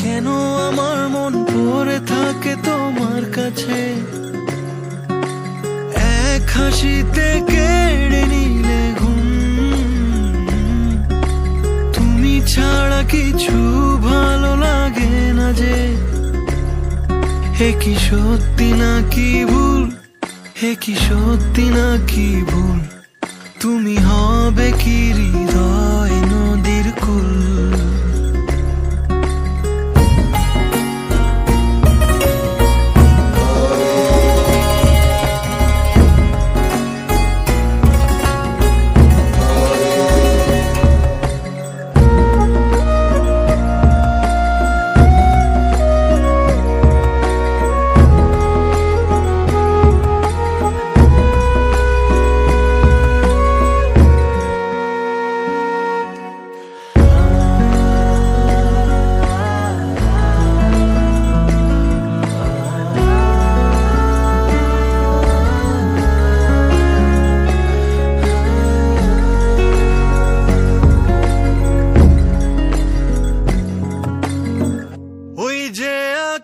কেন আমার মন পড়ে থাকে তোমার কাছে, এক হাসিতে কেড়ে নিলে ঘুম। তুমি ছাড়া কিছু ভালো লাগে না যে, হে কি সত্যি নাকি ভুল, হে কি সত্যি নাকি ভুল, তুমি হবে কি হৃদয় নদীর কুল।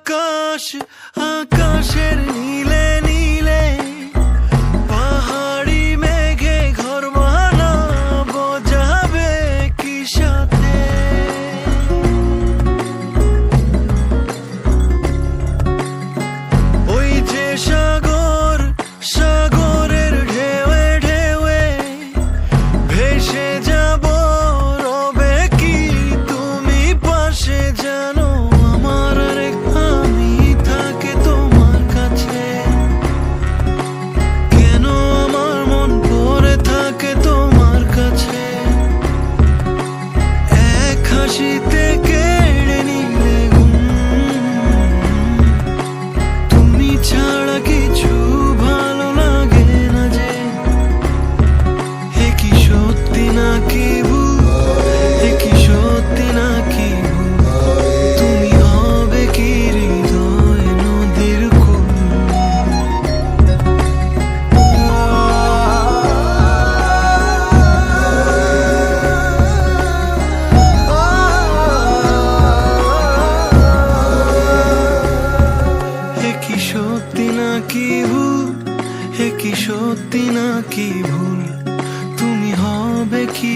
আকাশ আকাশের নীলে নীলে পাহাড়ি মেঘে ঘর বানাবো, যাবে কি সাথে। ওই যে সাগর, সাগরের ঢেউয়ে ঢেউয়ে ভেসে যাব, রবে কি তুমি পাশে জানো। হাসিতে কেড়ে নিলে ঘুম, তুমি ছাড়া কিছু ভালো লাগে না যে, হে কি সত্যি নাকি ভুল, হে কি সত্যি নাকি ভুল, তুমি হবে কি হৃদয় নদীর কুল। সত্যি নাকি ভুল, হে কি সত্যি নাকি ভুল, তুমি হবে কি